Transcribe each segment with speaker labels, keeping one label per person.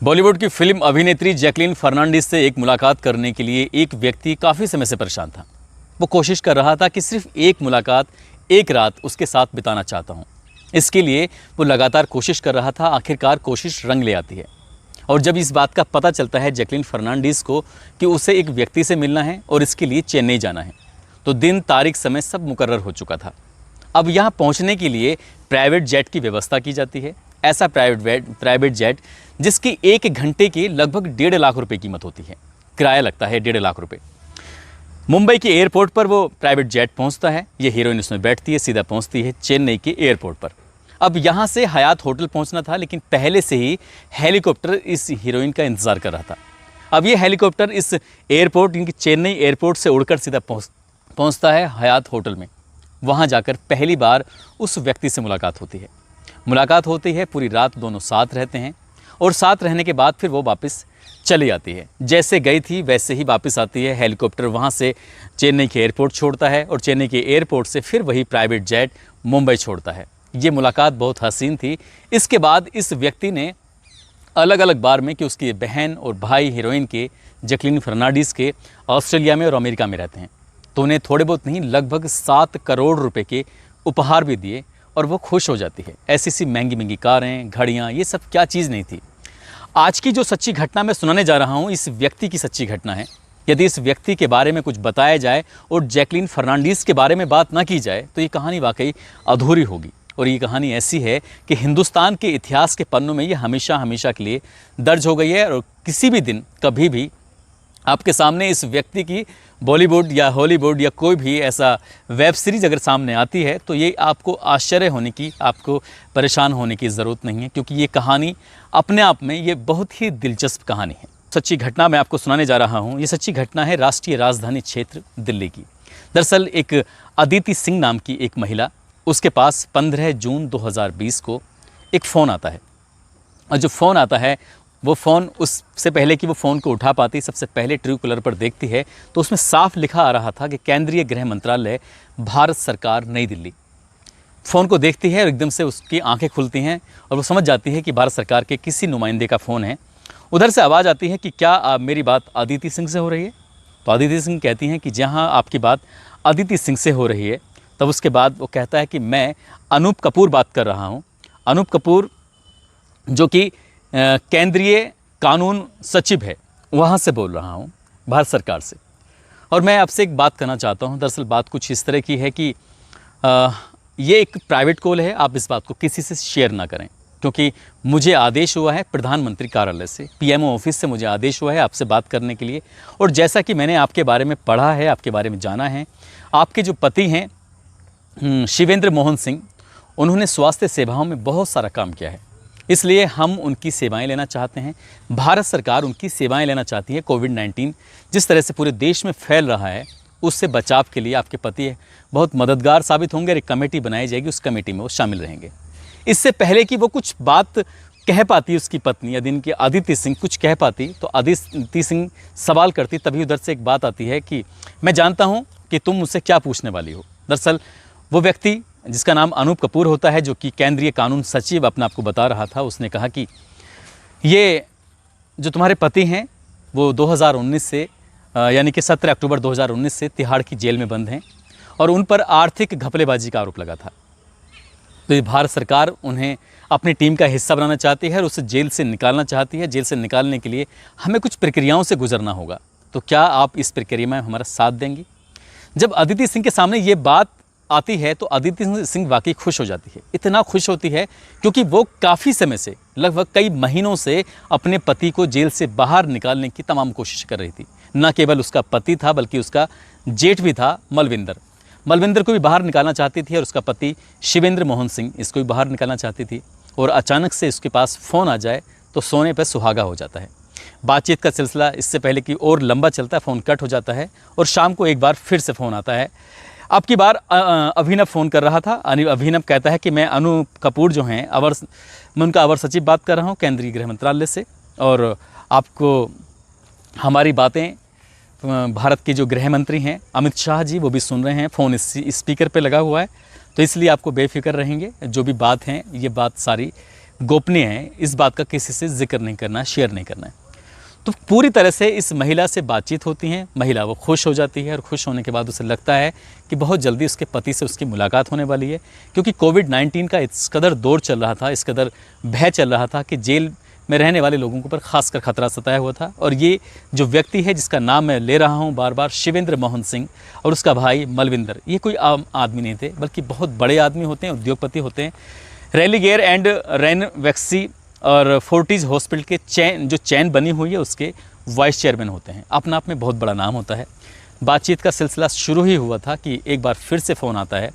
Speaker 1: बॉलीवुड की फिल्म अभिनेत्री जैकलीन फर्नांडीज से एक मुलाकात करने के लिए एक व्यक्ति काफ़ी समय से परेशान था। वो कोशिश कर रहा था कि सिर्फ एक मुलाकात, एक रात उसके साथ बिताना चाहता हूँ। इसके लिए वो लगातार कोशिश कर रहा था। आखिरकार कोशिश रंग ले आती है और जब इस बात का पता चलता है जैकलीन फर्नांडीज को कि उसे एक व्यक्ति से मिलना है और इसके लिए चेन्नई जाना है, तो दिन, तारीख, समय सब मुकर्रर हो चुका था। अब यहाँ पहुँचने के लिए प्राइवेट जेट की व्यवस्था की जाती है। ऐसा प्राइवेट जेट जिसकी 1 घंटे की लगभग 1.5 लाख रुपए कीमत होती है। किराया लगता है 1.5 लाख रुपए। मुंबई के एयरपोर्ट पर वो प्राइवेट जेट पहुंचता है। ये हीरोइन उसमें बैठती है, सीधा पहुंचती है चेन्नई के एयरपोर्ट पर। अब यहाँ से हयात होटल पहुंचना था, लेकिन पहले से ही हेलीकॉप्टर इस हीरोइन का इंतज़ार कर रहा था। अब ये हेलीकॉप्टर इस एयरपोर्ट, इनकी चेन्नई एयरपोर्ट से उड़कर सीधा पहुँचता है हयात होटल में। वहाँ जाकर पहली बार उस व्यक्ति से मुलाकात होती है। पूरी रात दोनों साथ रहते हैं और साथ रहने के बाद फिर वो वापस चली आती है। जैसे गई थी वैसे ही वापस आती है। हेलीकॉप्टर वहाँ से चेन्नई के एयरपोर्ट छोड़ता है और चेन्नई के एयरपोर्ट से फिर वही प्राइवेट जेट मुंबई छोड़ता है। ये मुलाकात बहुत हसीन थी। इसके बाद इस व्यक्ति ने अलग अलग बार में कि उसकी बहन और भाई हीरोइन के, जैकलीन फर्नांडीज के, ऑस्ट्रेलिया में और अमेरिका में रहते हैं, तो उन्हें थोड़े बहुत नहीं, लगभग 7 करोड़ रुपए के उपहार भी दिए और वो खुश हो जाती है। ऐसी महंगी महंगी कारें, घड़ियाँ, ये सब क्या चीज़ नहीं थी। आज की जो सच्ची घटना मैं सुनाने जा रहा हूँ, इस व्यक्ति की सच्ची घटना है। यदि इस व्यक्ति के बारे में कुछ बताया जाए और जैकलीन फर्नांडीज के बारे में बात ना की जाए तो ये कहानी वाकई अधूरी होगी। और ये कहानी ऐसी है कि हिंदुस्तान के इतिहास के पन्नों में ये हमेशा हमेशा के लिए दर्ज हो गई है। और किसी भी दिन, कभी भी आपके सामने इस व्यक्ति की बॉलीवुड या हॉलीवुड या कोई भी ऐसा वेब सीरीज़ अगर सामने आती है तो ये आपको आश्चर्य होने की, आपको परेशान होने की ज़रूरत नहीं है, क्योंकि ये कहानी अपने आप में ये बहुत ही दिलचस्प कहानी है। सच्ची घटना मैं आपको सुनाने जा रहा हूँ। ये सच्ची घटना है राष्ट्रीय राजधानी क्षेत्र दिल्ली की। दरअसल एक अदिति सिंह नाम की एक महिला, उसके पास 15 जून 2020 को एक फ़ोन आता है। और जो फ़ोन आता है वो फ़ोन, उससे पहले कि वो फ़ोन को उठा पाती, सबसे पहले ट्रू कलर पर देखती है तो उसमें साफ लिखा आ रहा था कि केंद्रीय गृह मंत्रालय, भारत सरकार, नई दिल्ली। फ़ोन को देखती है और एकदम से उसकी आंखें खुलती हैं और वो समझ जाती है कि भारत सरकार के किसी नुमाइंदे का फ़ोन है। उधर से आवाज़ आती है कि क्या मेरी बात अदिति सिंह से हो रही है? तो अदिति सिंह कहती हैं कि जहाँ आपकी बात अदिति सिंह से हो रही है। तब उसके बाद वो कहता है कि मैं अनूप कपूर बात कर रहा हूँ। अनूप कपूर जो कि केंद्रीय कानून सचिव है, वहाँ से बोल रहा हूँ, भारत सरकार से। और मैं आपसे एक बात करना चाहता हूँ। दरअसल बात कुछ इस तरह की है कि ये एक प्राइवेट कॉल है। आप इस बात को किसी से शेयर ना करें, क्योंकि मुझे आदेश हुआ है प्रधानमंत्री कार्यालय से, पीएमओ ऑफिस से मुझे आदेश हुआ है आपसे बात करने के लिए। और जैसा कि मैंने आपके बारे में पढ़ा है, आपके बारे में जाना है, आपके जो पति हैं शिवेंद्र मोहन सिंह, उन्होंने स्वास्थ्य सेवाओं में बहुत सारा काम किया है, इसलिए हम उनकी सेवाएं लेना चाहते हैं। भारत सरकार उनकी सेवाएं लेना चाहती है। कोविड-19 जिस तरह से पूरे देश में फैल रहा है, उससे बचाव के लिए आपके पति बहुत मददगार साबित होंगे। एक कमेटी बनाई जाएगी, उस कमेटी में वो शामिल रहेंगे। इससे पहले कि वो कुछ बात कह पाती उसकी पत्नी अदिति सिंह कुछ कह पाती, तो अदिति सिंह सवाल करती। तभी उधर से एक बात आती है कि मैं जानता हूँ कि तुम मुझसे क्या पूछने वाली हो। दरअसल वो व्यक्ति जिसका नाम अनूप कपूर होता है, जो कि केंद्रीय कानून सचिव अपने आप को बता रहा था, उसने कहा कि ये जो तुम्हारे पति हैं वो 2019 से यानी कि 17 अक्टूबर 2019 से तिहाड़ की जेल में बंद हैं और उन पर आर्थिक घपलेबाजी का आरोप लगा था। तो ये भारत सरकार उन्हें अपनी टीम का हिस्सा बनाना चाहती है और उसे जेल से निकालना चाहती है। जेल से निकालने के लिए हमें कुछ प्रक्रियाओं से गुजरना होगा, तो क्या आप इस प्रक्रिया में हमारा साथ देंगी? जब अदिति सिंह के सामने ये बात आती है तो अदिति सिंह वाकई खुश हो जाती है। इतना खुश होती है क्योंकि वो काफ़ी समय से, लगभग कई महीनों से अपने पति को जेल से बाहर निकालने की तमाम कोशिश कर रही थी। न केवल उसका पति था बल्कि उसका जेठ भी था, मलविंदर को भी बाहर निकालना चाहती थी और उसका पति शिवेंद्र मोहन सिंह, इसको भी बाहर निकालना चाहती थी। और अचानक से उसके पास फ़ोन आ जाए तो सोने पर सुहागा हो जाता है। बातचीत का सिलसिला इससे पहले कि और लंबा चलता है, फ़ोन कट हो जाता है और शाम को एक बार फिर से फ़ोन आता है। अब की बार अभिनव फ़ोन कर रहा था। अभिनव कहता है कि मैं अनूप कपूर जो हैं मैं उनका अवर सचिव बात कर रहा हूँ केंद्रीय गृह मंत्रालय से, और आपको हमारी बातें भारत के जो गृह मंत्री हैं अमित शाह जी, वो भी सुन रहे हैं। फ़ोन स्पीकर पे लगा हुआ है, तो इसलिए आपको बेफिक्र रहेंगे। जो भी बात हैं ये बात सारी गोपनीय है, इस बात का किसी से जिक्र नहीं करना, शेयर नहीं करना है। तो पूरी तरह से इस महिला से बातचीत होती है, महिला वो खुश हो जाती है और खुश होने के बाद उसे लगता है कि बहुत जल्दी उसके पति से उसकी मुलाकात होने वाली है, क्योंकि कोविड-19 का इस कदर दौर चल रहा था, इस कदर भय चल रहा था कि जेल में रहने वाले लोगों के ऊपर खासकर खतरा सताया हुआ था। और ये जो व्यक्ति है जिसका नाम मैं ले रहा हूँ बार बार, शिवेंद्र मोहन सिंह और उसका भाई मलविंदर, ये कोई आम आदमी नहीं थे, बल्कि बहुत बड़े आदमी होते हैं, उद्योगपति होते हैं। रेलिगेयर एंड रेनवैक्सी और फोर्टिज हॉस्पिटल के चैन बनी हुई है उसके वाइस चेयरमैन होते हैं। अपना आप में बहुत बड़ा नाम होता है। बातचीत का सिलसिला शुरू ही हुआ था कि एक बार फिर से फ़ोन आता है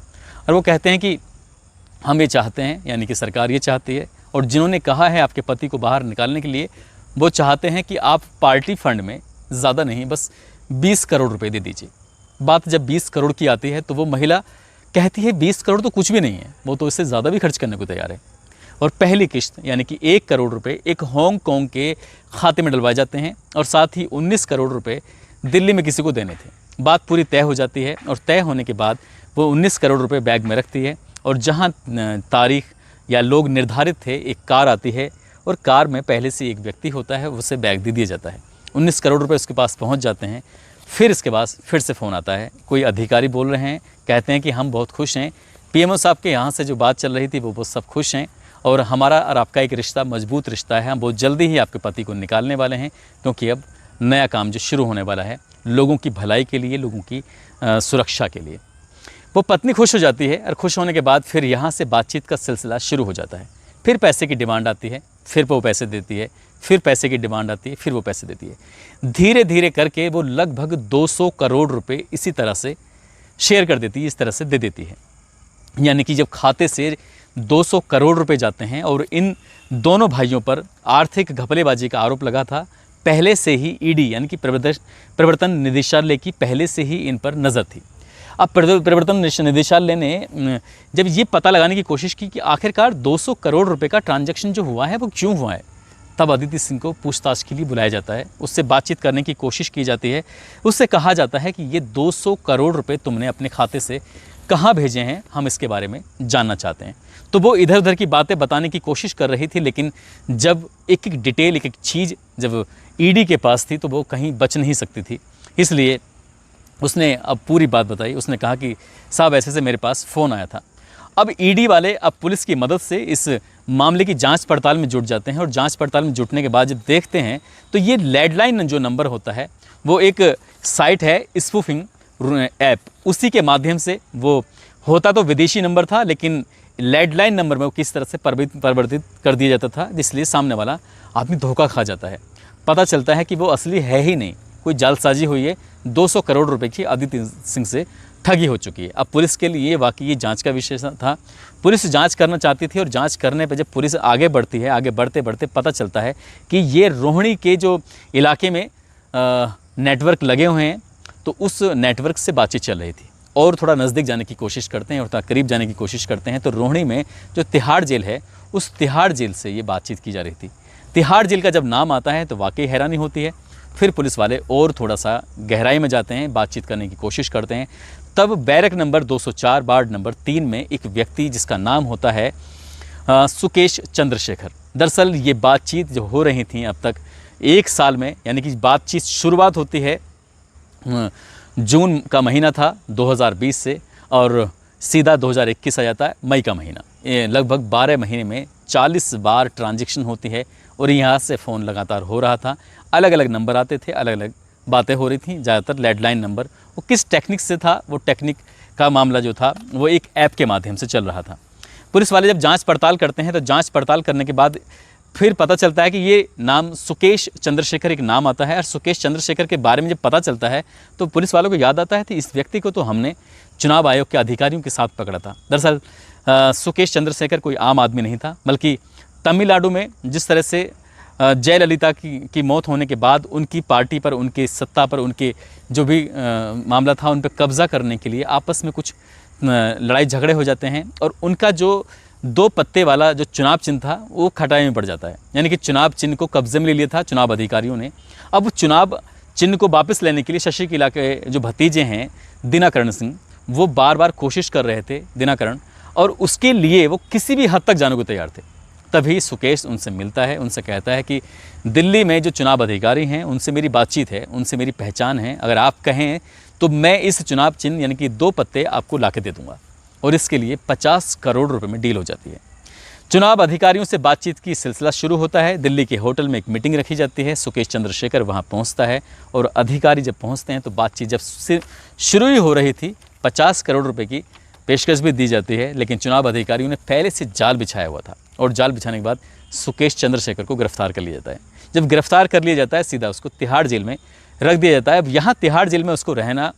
Speaker 1: और वो कहते हैं कि हम ये चाहते हैं, यानी कि सरकार ये चाहती है और जिन्होंने कहा है आपके पति को बाहर निकालने के लिए, वो चाहते हैं कि आप पार्टी फंड में ज़्यादा नहीं, बस 20 करोड़ रुपए दे दीजिए। बात जब 20 करोड़ की आती है तो वो महिला कहती है 20 करोड़ तो कुछ भी नहीं है, वो तो इससे ज़्यादा भी खर्च करने को तैयार है। और पहली किश्त यानी कि 1 करोड़ रुपए एक हांगकांग के खाते में डलवाए जाते हैं और साथ ही 19 करोड़ रुपए दिल्ली में किसी को देने थे। बात पूरी तय हो जाती है और तय होने के बाद वो 19 करोड़ रुपए बैग में रखती है और जहां तारीख या लोग निर्धारित थे, एक कार आती है और कार में पहले से एक व्यक्ति होता है, उसे बैग दे दिया जाता है। 19 करोड़ रुपए उसके पास पहुंच जाते हैं। फिर इसके बाद फिर से फ़ोन आता है, कोई अधिकारी बोल रहे हैं, कहते हैं कि हम बहुत खुश हैं, पीएमओ साहब के यहाँ से जो बात चल रही थी वो सब खुश हैं और हमारा और आपका एक रिश्ता मजबूत रिश्ता है, हम बहुत जल्दी ही आपके पति को निकालने वाले हैं, क्योंकि अब नया काम जो शुरू होने वाला है लोगों की भलाई के लिए, लोगों की सुरक्षा के लिए। वो पत्नी खुश हो जाती है और खुश होने के बाद फिर यहाँ से बातचीत का सिलसिला शुरू हो जाता है। फिर पैसे की डिमांड आती है, फिर वो पैसे देती है, फिर पैसे की डिमांड आती है, फिर वो पैसे देती है। धीरे धीरे करके वो लगभग 200 करोड़ रुपए इसी तरह से शेयर कर देती है, इस तरह से दे देती है। यानी कि जब खाते से 200 करोड़ रुपए जाते हैं और इन दोनों भाइयों पर आर्थिक घपलेबाजी का आरोप लगा था, पहले से ही ईडी यानी कि प्रवर्तन निदेशालय की पहले से ही इन पर नज़र थी। अब प्रवर्तन निदेशालय ने जब ये पता लगाने की कोशिश की कि आखिरकार 200 करोड़ रुपए का ट्रांजैक्शन जो हुआ है वो क्यों हुआ है, तब अदिति सिंह को पूछताछ के लिए बुलाया जाता है, उससे बातचीत करने की कोशिश की जाती है। उससे कहा जाता है कि ये 200 करोड़ रुपए तुमने अपने खाते से कहाँ भेजे हैं, हम इसके बारे में जानना चाहते हैं। तो वो इधर उधर की बातें बताने की कोशिश कर रही थी, लेकिन जब एक एक डिटेल, एक एक चीज़ जब ईडी के पास थी तो वो कहीं बच नहीं सकती थी। इसलिए उसने अब पूरी बात बताई। उसने कहा कि साहब ऐसे से मेरे पास फ़ोन आया था। अब ईडी वाले अब पुलिस की मदद से इस मामले की जांच पड़ताल में जुट जाते हैं और जांच पड़ताल में जुटने के बाद जब देखते हैं तो ये लैंडलाइन जो नंबर होता है वो एक साइट है स्पूफिंग ऐप, उसी के माध्यम से वो होता तो विदेशी नंबर था, लेकिन लैंडलाइन नंबर में वो किस तरह से परिवर्तित कर दिया जाता था, जिसलिए सामने वाला आदमी धोखा खा जाता है। पता चलता है कि वो असली है ही नहीं, कोई जालसाजी हुई है, 200 करोड़ रुपए की अदिति सिंह से ठगी हो चुकी है। अब पुलिस के लिए वाकई ये जांच का विषय था। पुलिस जांच करना चाहती थी और जांच करने पे जब पुलिस आगे बढ़ती है, आगे बढ़ते बढ़ते पता चलता है कि ये रोहिणी के जो इलाके में नेटवर्क लगे हुए हैं, तो उस नेटवर्क से बातचीत चल रही थी। और थोड़ा नज़दीक जाने की कोशिश करते हैं और थोड़ा करीब जाने की कोशिश करते हैं तो रोहिणी में जो तिहाड़ जेल है, उस तिहाड़ जेल से ये बातचीत की जा रही थी। तिहाड़ जेल का जब नाम आता है तो वाकई हैरानी होती है। फिर पुलिस वाले और थोड़ा सा गहराई में जाते हैं, बातचीत करने की कोशिश करते हैं। तब बैरक नंबर 204 वार्ड नंबर 3 में एक व्यक्ति जिसका नाम होता है सुकेश चंद्रशेखर। दरअसल ये बातचीत जो हो रही थी अब तक 1 साल में, यानी कि बातचीत शुरुआत होती है जून का महीना था 2020 से और सीधा 2021 आ जाता है मई का महीना। ये लगभग 12 महीने में 40 बार ट्रांजैक्शन होती है और यहाँ से फ़ोन लगातार हो रहा था। अलग अलग नंबर आते थे, अलग अलग बातें हो रही थी, ज़्यादातर लैंडलाइन नंबर। वो किस टेक्निक से था, वो टेक्निक का मामला जो था वो एक ऐप के माध्यम से चल रहा था। पुलिस वाले जब जांच पड़ताल करते हैं तो जांच पड़ताल करने के बाद फिर पता चलता है कि ये नाम सुकेश चंद्रशेखर एक नाम आता है और सुकेश चंद्रशेखर के बारे में जब पता चलता है तो पुलिस वालों को याद आता है कि इस व्यक्ति को तो हमने चुनाव आयोग के अधिकारियों के साथ पकड़ा था। दरअसल सुकेश चंद्रशेखर कोई आम आदमी नहीं था, बल्कि तमिलनाडु में जिस तरह से जयललिता की मौत होने के बाद उनकी पार्टी पर, उनकी सत्ता पर, उनके जो भी मामला था उन पर कब्ज़ा करने के लिए आपस में कुछ लड़ाई झगड़े हो जाते हैं और उनका जो 2 पत्ते वाला जो चुनाव चिन्ह था वो खटाई में पड़ जाता है। यानी कि चुनाव चिन्ह को कब्जे में ले लिया था चुनाव अधिकारियों ने। अब चुनाव चिन्ह को वापस लेने के लिए शशिकला के जो भतीजे हैं दिनाकरण सिंह, वो बार बार कोशिश कर रहे थे, दिनाकरण, और उसके लिए वो किसी भी हद तक जाने को तैयार थे। तभी सुकेश उनसे मिलता है, उनसे कहता है कि दिल्ली में जो चुनाव अधिकारी हैं उनसे मेरी बातचीत है, उनसे मेरी पहचान है, अगर आप कहें तो मैं इस चुनाव चिन्ह यानी कि 2 पत्ते आपको ला के दे दूँगा, और इसके लिए 50 करोड़ रुपए में डील हो जाती है। चुनाव अधिकारियों से बातचीत की सिलसिला शुरू होता है। दिल्ली के होटल में एक मीटिंग रखी जाती है। सुकेश चंद्रशेखर वहाँ पहुँचता है और अधिकारी जब पहुँचते हैं तो बातचीत जब शुरू ही हो रही थी, 50 करोड़ रुपए की पेशकश भी दी जाती है, लेकिन चुनाव अधिकारियों ने पहले से जाल बिछाया हुआ था और जाल बिछाने के बाद सुकेश चंद्रशेखर को गिरफ्तार कर लिया जाता है। जब गिरफ्तार कर लिया जाता है सीधा उसको तिहाड़ जेल में रख दिया जाता है। अब यहाँ तिहाड़ जेल में उसको रहना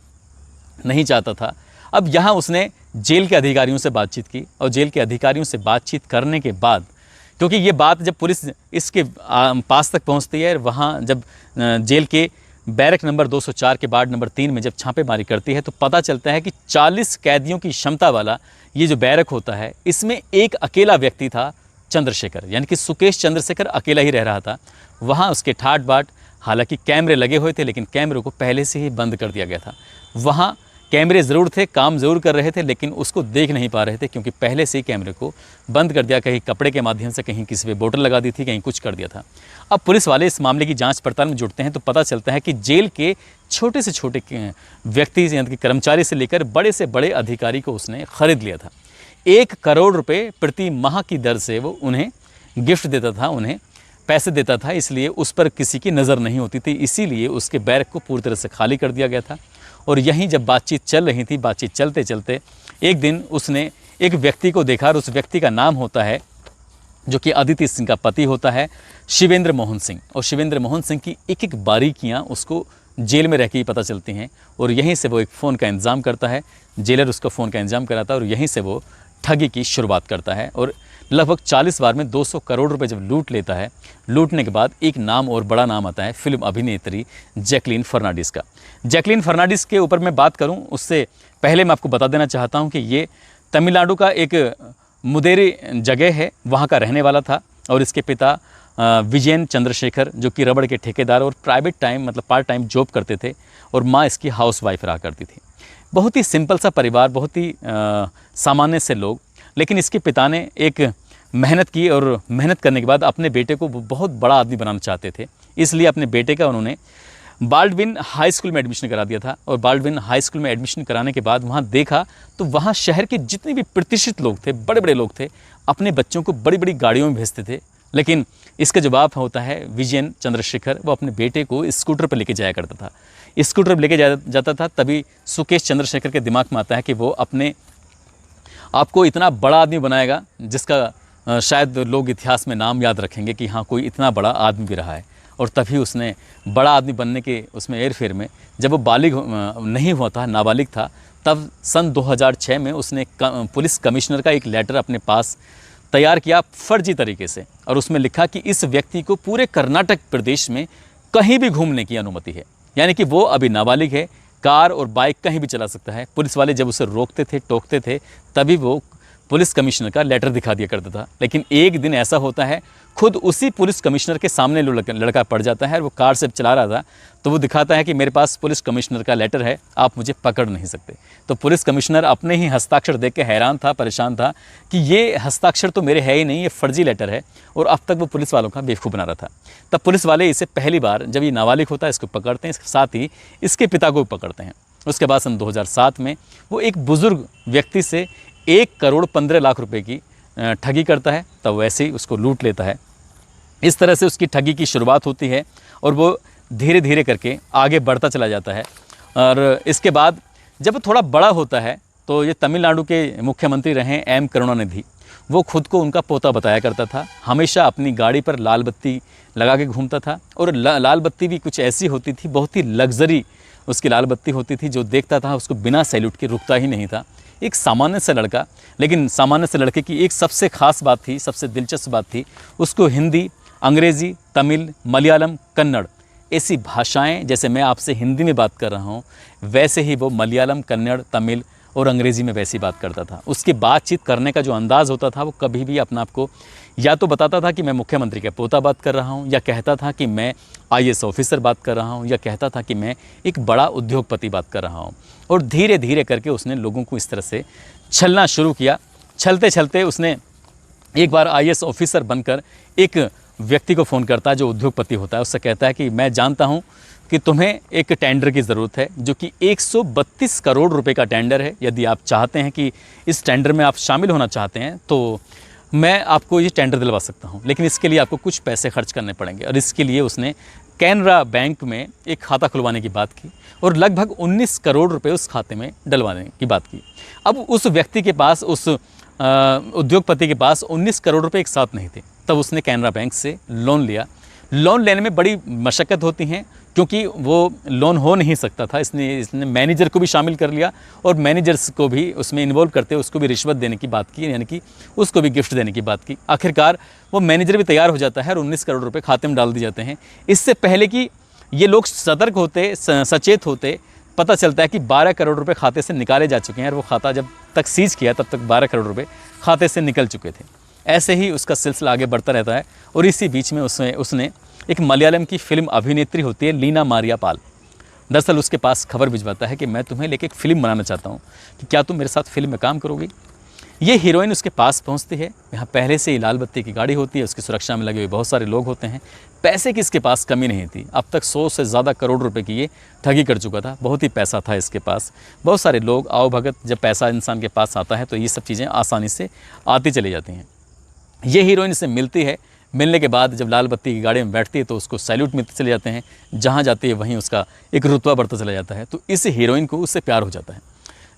Speaker 1: नहीं चाहता था। अब यहाँ उसने जेल के अधिकारियों से बातचीत की और जेल के अधिकारियों से बातचीत करने के बाद, क्योंकि ये बात जब पुलिस इसके पास तक पहुँचती है, वहाँ जब जेल के बैरक नंबर 204 के वार्ड नंबर 3 में जब छापेमारी करती है तो पता चलता है कि 40 कैदियों की क्षमता वाला ये जो बैरक होता है, इसमें एक अकेला व्यक्ति था, चंद्रशेखर, यानी कि सुकेश चंद्रशेखर अकेला ही रह रहा था। वहाँ उसके ठाट बाट, हालांकि कैमरे लगे हुए थे लेकिन कैमरों को पहले से ही बंद कर दिया गया था। वहाँ कैमरे ज़रूर थे, काम ज़रूर कर रहे थे, लेकिन उसको देख नहीं पा रहे थे क्योंकि पहले से ही कैमरे को बंद कर दिया, कहीं कपड़े के माध्यम से, कहीं किसी पे बोतल लगा दी थी, कहीं कुछ कर दिया था। अब पुलिस वाले इस मामले की जांच पड़ताल में जुटते हैं तो पता चलता है कि जेल के छोटे से छोटे व्यक्ति यानी कि कर्मचारी से लेकर बड़े से बड़े अधिकारी को उसने ख़रीद लिया था। 1 करोड़ रुपये प्रति माह की दर से वो उन्हें गिफ्ट देता था, उन्हें पैसे देता था, इसलिए उस पर किसी की नज़र नहीं होती थी, इसीलिए उसके बैरक को पूरी तरह से खाली कर दिया गया था। और यहीं जब बातचीत चल रही थी, बातचीत चलते चलते एक दिन उसने एक व्यक्ति को देखा और उस व्यक्ति का नाम होता है, जो कि अदिति सिंह का पति होता है, शिवेंद्र मोहन सिंह। और शिवेंद्र मोहन सिंह की एक एक बारीकियाँ उसको जेल में रह के ही पता चलती हैं और यहीं से वो एक फ़ोन का इंतज़ाम करता है, जेलर उसका फ़ोन का इंतज़ाम कराता है और यहीं से वो ठगी की शुरुआत करता है और लगभग 40 बार में 200 करोड़ रुपए जब लूट लेता है, लूटने के बाद एक नाम और बड़ा नाम आता है फिल्म अभिनेत्री जैकलीन फर्नांडिस का। जैकलीन फर्नांडिस के ऊपर मैं बात करूं उससे पहले मैं आपको बता देना चाहता हूं कि ये तमिलनाडु का एक मुदेरी जगह है, वहां का रहने वाला था और इसके पिता विजयन चंद्रशेखर जो कि रबड़ के ठेकेदार और प्राइवेट टाइम मतलब पार्ट टाइम जॉब करते थे और माँ इसकी हाउस वाइफ रहा करती थी। बहुत ही सिंपल सा परिवार, बहुत ही सामान्य से लोग, लेकिन इसके पिता ने एक मेहनत की और मेहनत करने के बाद अपने बेटे को बहुत बड़ा आदमी बनाना चाहते थे, इसलिए अपने बेटे का उन्होंने बाल्डविन हाई स्कूल में एडमिशन करा दिया था। और बाल्डविन हाई स्कूल में एडमिशन कराने के बाद वहाँ देखा तो वहाँ शहर के जितने भी प्रतिष्ठित लोग थे, बड़े बड़े लोग थे, अपने बच्चों को बड़ी बड़ी गाड़ियों में भेजते थे, लेकिन इसका जवाब होता है विजयन चंद्रशेखर, वो अपने बेटे को स्कूटर पर लेके जाया करता था। स्कूटर पर लेके जाता था, तभी सुकेश चंद्रशेखर के दिमाग में आता है कि वो अपने आपको इतना बड़ा आदमी बनाएगा जिसका शायद लोग इतिहास में नाम याद रखेंगे कि हाँ कोई इतना बड़ा आदमी भी रहा है। और तभी उसने बड़ा आदमी बनने के उसमें एरफेर में जब वो बालिग नहीं हुआ था, नाबालिग था, तब सन 2006 में उसने पुलिस कमिश्नर का एक लेटर अपने पास तैयार किया फर्जी तरीके से और उसमें लिखा कि इस व्यक्ति को पूरे कर्नाटक प्रदेश में कहीं भी घूमने की अनुमति है, यानी कि वो अभी नाबालिग है, कार और बाइक कहीं भी चला सकता है। पुलिस वाले जब उसे रोकते थे, टोकते थे, तभी वो पुलिस कमिश्नर का लेटर दिखा दिया करता था। लेकिन एक दिन ऐसा होता है, खुद उसी पुलिस कमिश्नर के सामने लड़का पड़ जाता है, वो कार से चला रहा था तो वो दिखाता है कि मेरे पास पुलिस कमिश्नर का लेटर है, आप मुझे पकड़ नहीं सकते। तो पुलिस कमिश्नर अपने ही हस्ताक्षर देख के हैरान था, परेशान था कि ये हस्ताक्षर तो मेरे है ही नहीं, ये फर्जी लेटर है, और अब तक वो पुलिस वालों का बेवकूफ़ बना रहा था। तब पुलिस वाले इसे पहली बार जब ये नाबालिग होता है इसको पकड़ते हैं, इसके साथ ही इसके पिता को पकड़ते हैं। उसके बाद सन 2007 में वो एक बुज़ुर्ग व्यक्ति से 1 करोड़ 15 लाख रुपए की ठगी करता है, तब वैसे ही उसको लूट लेता है। इस तरह से उसकी ठगी की शुरुआत होती है और वो धीरे धीरे करके आगे बढ़ता चला जाता है। और इसके बाद जब वो थोड़ा बड़ा होता है तो ये तमिलनाडु के मुख्यमंत्री रहे एम करुणानिधि, वो खुद को उनका पोता बताया करता था, हमेशा अपनी गाड़ी पर लाल बत्ती लगा के घूमता था और लाल बत्ती भी कुछ ऐसी होती थी, बहुत ही लग्जरी उसकी लाल बत्ती होती थी, जो देखता था उसको बिना सैल्यूट के रुकता ही नहीं था। एक सामान्य सा लड़का, लेकिन सामान्य से लड़के की एक सबसे ख़ास बात थी, सबसे दिलचस्प बात थी, उसको हिंदी, अंग्रेज़ी, तमिल, मलयालम, कन्नड़ ऐसी भाषाएं, जैसे मैं आपसे हिंदी में बात कर रहा हूं, वैसे ही वो मलयालम, कन्नड़, तमिल और अंग्रेज़ी में वैसी बात करता था। उसकी बातचीत करने का जो अंदाज़ होता था, वो कभी भी अपने आप को या तो बताता था कि मैं मुख्यमंत्री का पोता बात कर रहा हूं, या कहता था कि मैं IAS ऑफिसर बात कर रहा हूं, या कहता था कि मैं एक बड़ा उद्योगपति बात कर रहा हूं। और धीरे धीरे करके उसने लोगों को इस तरह से छलना शुरू किया। छलते छलते उसने एक बार आईएएस ऑफिसर बनकर एक व्यक्ति को फ़ोन करता है जो उद्योगपति होता है। उससे कहता है कि मैं जानता हूँ कि तुम्हें एक टेंडर की ज़रूरत है जो कि 132 करोड़ रुपए का टेंडर है। यदि आप चाहते हैं कि इस टेंडर में आप शामिल होना चाहते हैं तो मैं आपको ये टेंडर दिलवा सकता हूँ, लेकिन इसके लिए आपको कुछ पैसे खर्च करने पड़ेंगे। और इसके लिए उसने कैनरा बैंक में एक खाता खुलवाने की बात की और लगभग 19 करोड़ रुपए उस खाते में डलवाने की बात की। अब उस व्यक्ति के पास, उस उद्योगपति के पास 19 करोड़ रुपए एक साथ नहीं थे। तब उसने कैनरा बैंक से लोन लिया। लोन लेने में बड़ी मशक्क़त होती हैं क्योंकि वो लोन हो नहीं सकता था। इसने मैनेजर को भी शामिल कर लिया और मैनेजर्स को भी उसमें इन्वॉल्व करते उसको भी रिश्वत देने की बात की, यानी कि उसको भी गिफ्ट देने की बात की। आखिरकार वो मैनेजर भी तैयार हो जाता है और 19 करोड़ रुपए खाते में डाल दिए जाते हैं। इससे पहले कि ये लोग सतर्क होते, सचेत होते, पता चलता है कि 12 करोड़ रुपए खाते से निकाले जा चुके हैं और वो खाता जब तक सीज किया तब तक 12 करोड़ रुपए खाते से निकल चुके थे। ऐसे ही उसका सिलसिला आगे बढ़ता रहता है और इसी बीच में उसने एक मलयालम की फिल्म अभिनेत्री होती है लीना मारिया पाल, दरअसल उसके पास खबर भिजवाता है कि मैं तुम्हें लेके एक फ़िल्म बनाना चाहता हूँ कि क्या तुम मेरे साथ फिल्म में काम करोगी। ये हीरोइन उसके पास पहुँचती है। यहाँ पहले से ही लाल बत्ती की गाड़ी होती है, उसकी सुरक्षा में लगे हुए बहुत सारे लोग होते हैं। पैसे की इसके पास कमी नहीं थी। अब तक 100 से ज़्यादा करोड़ रुपए की ये ठगी कर चुका था। बहुत ही पैसा था इसके पास, बहुत सारे लोग आओ भगत। जब पैसा इंसान के पास आता है तो ये सब चीज़ें आसानी से आती चली जाती हैं। ये हीरोइन से मिलती है। मिलने के बाद जब लाल बत्ती की गाड़ी में बैठती है तो उसको सैल्यूट मिलते चले जाते हैं। जहाँ जाती है वहीं उसका एक रुतबा बढ़ता चला जाता है। तो इस हीरोइन को उससे प्यार हो जाता है।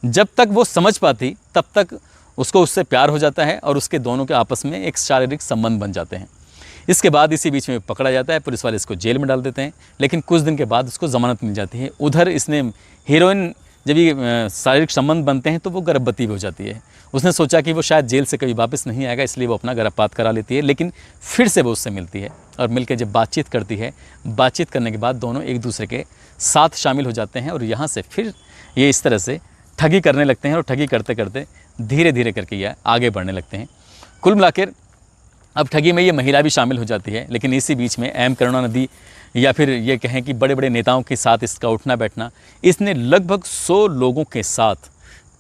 Speaker 1: जब तक वो समझ पाती तब तक उसको उससे प्यार हो जाता है और उसके दोनों के आपस में एक शारीरिक संबंध बन जाते हैं। इसके बाद इसी बीच में पकड़ा जाता है। पुलिस वाले इसको जेल में डाल देते हैं, लेकिन कुछ दिन के बाद उसको ज़मानत मिल जाती है। उधर इसने हीरोइन जब ये शारीरिक संबंध बनते हैं तो वो गर्भवती भी हो जाती है। उसने सोचा कि वो शायद जेल से कभी वापस नहीं आएगा, इसलिए वो अपना गर्भपात करा लेती है। लेकिन फिर से वो उससे मिलती है और मिलकर जब बातचीत करती है, बातचीत करने के बाद दोनों एक दूसरे के साथ शामिल हो जाते हैं और यहाँ से फिर ये इस तरह से ठगी करने लगते हैं और ठगी करते करते धीरे धीरे करके ये आगे बढ़ने लगते हैं। कुल मिलाकर अब ठगी में ये महिला भी शामिल हो जाती है। लेकिन इसी बीच में एम करुणानिधि या फिर ये कहें कि बड़े बड़े नेताओं के साथ इसका उठना बैठना, इसने लगभग 100 लोगों के साथ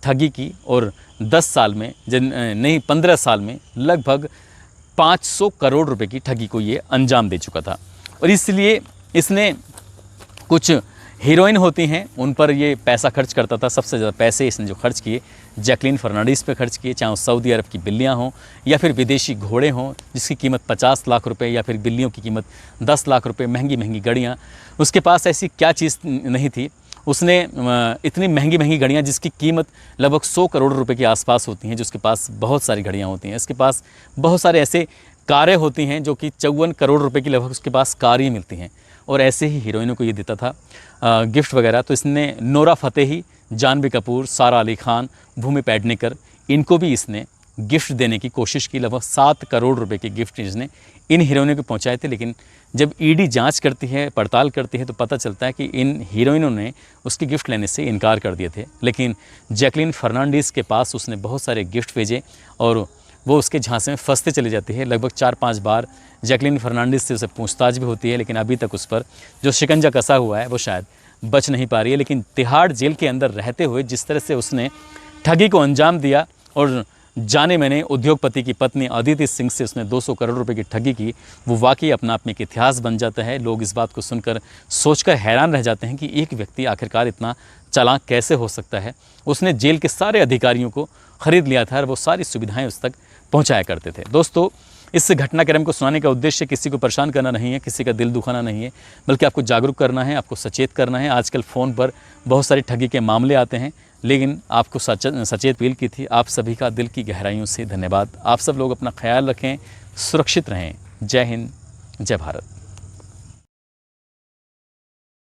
Speaker 1: ठगी की और 10 साल में नहीं 15 साल में लगभग 500 करोड़ रुपए की ठगी को ये अंजाम दे चुका था। और इसलिए इसने कुछ हीरोइन होती हैं उन पर ये पैसा खर्च करता था। सबसे ज़्यादा पैसे इसने जो खर्च किए जैकलीन फर्नांडीज़ पे खर्च किए, चाहे वो सऊदी अरब की बिल्लियाँ हों या फिर विदेशी घोड़े हों जिसकी कीमत 50 लाख रुपए या फिर बिल्लियों की कीमत 10 लाख रुपए, महंगी महंगी गाड़ियाँ। उसके पास ऐसी क्या चीज़ नहीं थी, उसने इतनी महंगी महंगी गाड़ियाँ जिसकी कीमत लगभग 100 करोड़ रुपए के आसपास होती हैं, जिसके पास बहुत सारी गाड़ियाँ होती हैं। इसके पास बहुत सारे ऐसे कारें होती हैं जो कि 54 करोड़ रुपए की लगभग उसके पास कार ही मिलती हैं। और ऐसे ही हीरोइनों को ये देता था गिफ्ट वगैरह। तो इसने नोरा फतेही, जानवी कपूर, सारा अली खान, भूमि पेडनेकर, इनको भी इसने गिफ्ट देने की कोशिश की। लगभग 7 करोड़ रुपए के गिफ्ट इसने इन हीरोइनों को पहुंचाए थे। लेकिन जब ईडी जांच करती है, पड़ताल करती है, तो पता चलता है कि इन हीरोइनों ने उसकी गिफ्ट लेने से इनकार कर दिए थे। लेकिन जैकलीन फर्नांडीज़ के पास उसने बहुत सारे गिफ्ट भेजे और वो उसके झांसे में फंसते चली जाती है। लगभग 4-5 बार जैकलीन फर्नांडीज़ से उसे पूछताछ भी होती है, लेकिन अभी तक उस पर जो शिकंजा कसा हुआ है वो शायद बच नहीं पा रही है। लेकिन तिहाड़ जेल के अंदर रहते हुए जिस तरह से उसने ठगी को अंजाम दिया और जाने मैंने उद्योगपति की पत्नी अदिति सिंह से उसने 200 करोड़ रुपए की ठगी की, वो वाकई अपना आप में एक इतिहास बन जाता है। लोग इस बात को सुनकर सोचकर हैरान रह जाते हैं कि एक व्यक्ति आखिरकार इतना चालाक कैसे हो सकता है। उसने जेल के सारे अधिकारियों को खरीद लिया था और वो सारी सुविधाएं उस तक पहुंचाया करते थे। दोस्तों, इस घटनाक्रम को सुनाने का उद्देश्य किसी को परेशान करना नहीं है, किसी का दिल दुखाना नहीं है, बल्कि आपको जागरूक करना है, आपको सचेत करना है। आजकल फ़ोन पर बहुत सारी ठगी के मामले आते हैं, लेकिन आपको सचेत अपील की थी। आप सभी का दिल की गहराइयों से धन्यवाद। आप सब लोग अपना ख्याल रखें, सुरक्षित रहें। जय हिंद, जय भारत।